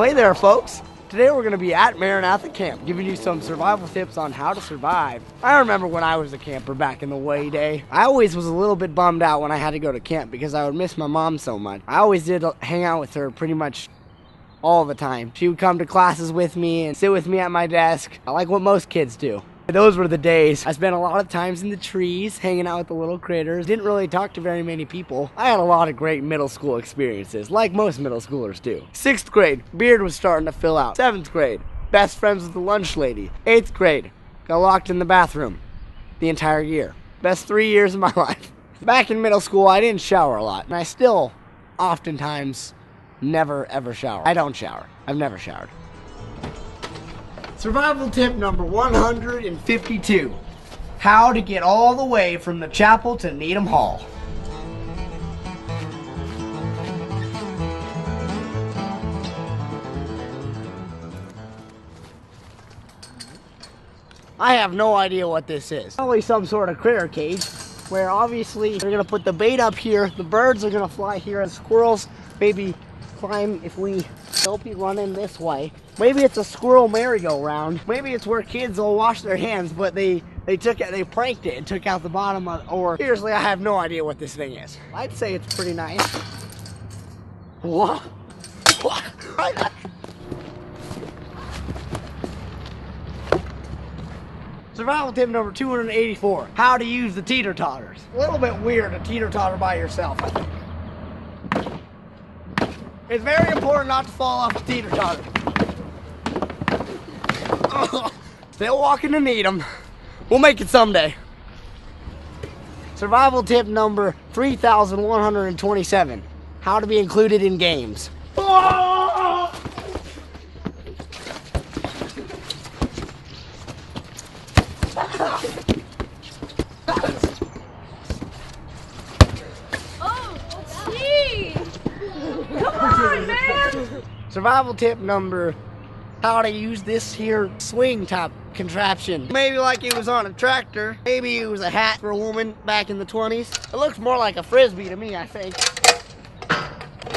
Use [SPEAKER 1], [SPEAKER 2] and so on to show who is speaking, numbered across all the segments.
[SPEAKER 1] Well, hey there, folks. Today we're going to be at Maranatha Camp, giving you some survival tips on how to survive. I remember when I was a camper back in the way day. I always was a little bit bummed out when I had to go to camp because I would miss my mom so much. I always did hang out with her pretty much all the time. She would come to classes with me and sit with me at my desk, like what most kids do. Those were the days. I spent a lot of times in the trees, hanging out with the little critters. Didn't really talk to very many people. I had a lot of great middle school experiences, like most middle schoolers do. 6th grade, beard was starting to fill out. 7th grade, best friends with the lunch lady. 8th grade, got locked in the bathroom the entire year. Best 3 years of my life. Back in middle school, I didn't shower a lot, and I still oftentimes never ever shower. I don't shower. I've never showered. Survival tip number 152. How to get all the way from the chapel to Needham Hall. I have no idea what this is. Probably some sort of critter cage where obviously they're gonna put the bait up here, the birds are gonna fly here, and squirrels maybe climb if we don't be running this way. Maybe it's a squirrel merry-go-round. Maybe it's where kids will wash their hands, but they pranked it and took out the bottom of, or seriously, I have no idea what this thing is. I'd say it's pretty nice. What? What? Survival tip number 284. How to use the teeter-totters. A little bit weird to teeter-totter by yourself, I think. It's very important not to fall off the teeter-totter. Still walking to Needham. We'll make it someday. Survival tip number 3127. How to be included in games. Oh, gee! Come on, man! Survival tip number, how to use this here swing type contraption. Maybe like it was on a tractor. Maybe it was a hat for a woman back in the 20s. It looks more like a frisbee to me, I think.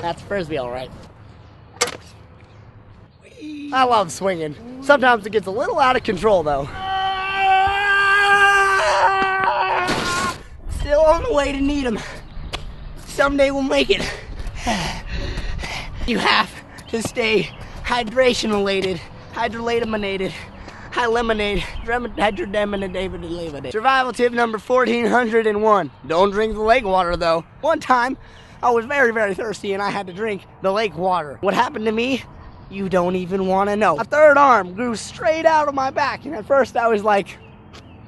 [SPEAKER 1] That's a frisbee, all right. I love swinging. Sometimes it gets a little out of control, though. Still on the way to Needham. Someday we'll make it. You have to stay hydration-elated, hydrolaminated, high lemonade, hydrodeminated. Survival tip number 1401. Don't drink the lake water, though. One time, I was very, very thirsty and I had to drink the lake water. What happened to me? You don't even want to know. A third arm grew straight out of my back, and at first I was like,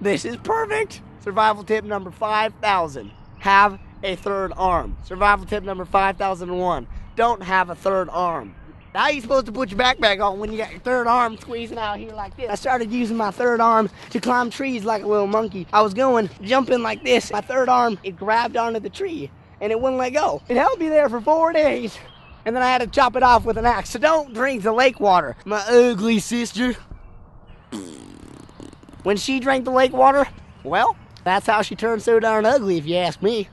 [SPEAKER 1] this is perfect. Survival tip number 5000. Have a third arm. Survival tip number 5001. Don't have a third arm. How are you supposed to put your backpack on when you got your third arm squeezing out here like this? I started using my third arm to climb trees like a little monkey. I was jumping like this. My third arm, it grabbed onto the tree and it wouldn't let go. It held me there for 4 days and then I had to chop it off with an axe. So don't drink the lake water. My ugly sister, when she drank the lake water, well, that's how she turned so darn ugly if you ask me.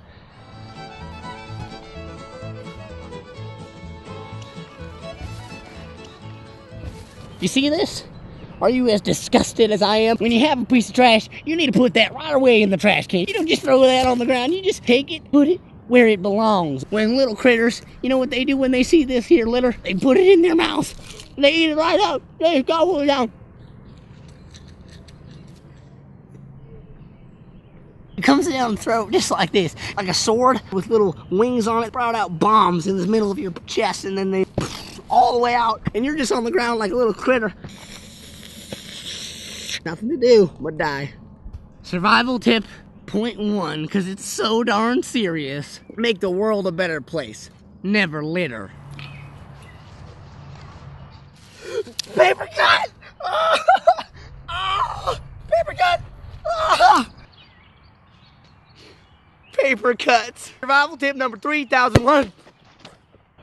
[SPEAKER 1] You see this? Are you as disgusted as I am? When you have a piece of trash, you need to put that right away in the trash can. You don't just throw that on the ground. You just take it, put it where it belongs. When little critters, you know what they do when they see this here litter? They put it in their mouth. They eat it right up. They gobble it down. It comes down the throat just like this, like a sword with little wings on it. Brought out bombs in the middle of your chest, and then they all the way out, and you're just on the ground like a little critter. Nothing to do but die. Survival tip .1, because it's so darn serious. Make the world a better place. Never litter. Paper cut! Oh! Oh! Paper cut! Oh! Paper cuts. Survival tip number 3001.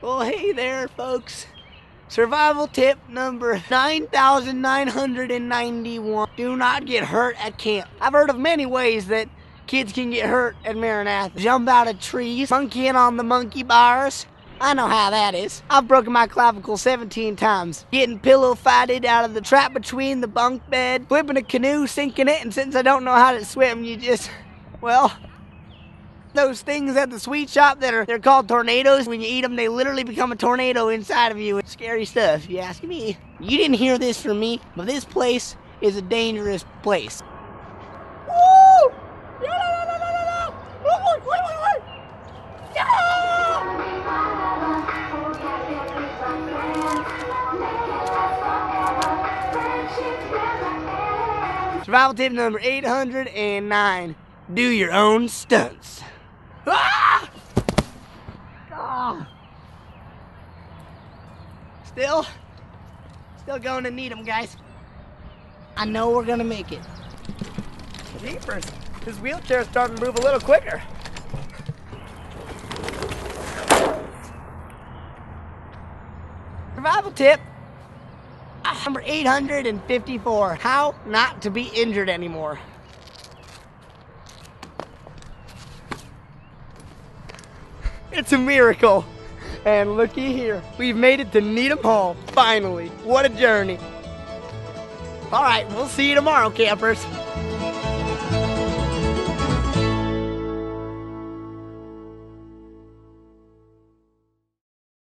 [SPEAKER 1] Well, hey there, folks. Survival tip number 9991. Do not get hurt at camp. I've heard of many ways that kids can get hurt at Maranatha. Jump out of trees, monkeying on the monkey bars, I know how that is. I've broken my clavicle 17 times. Getting pillow fighted out of the trap between the bunk bed, flipping a canoe, sinking it, and since I don't know how to swim, you just, well, those things at the sweet shop they're called tornadoes. When you eat them, they literally become a tornado inside of you. It's scary stuff, if you ask me. You didn't hear this from me, but this place is a dangerous place. Woo! Survival tip number 809. Do your own stunts. Ah! Ah! Still going to need them, guys. I know we're gonna make it. Jeepers, this wheelchair's starting to move a little quicker. Survival tip number 854. How not to be injured anymore. It's a miracle. And looky here, we've made it to Needham Hall, finally. What a journey. All right, we'll see you tomorrow, campers.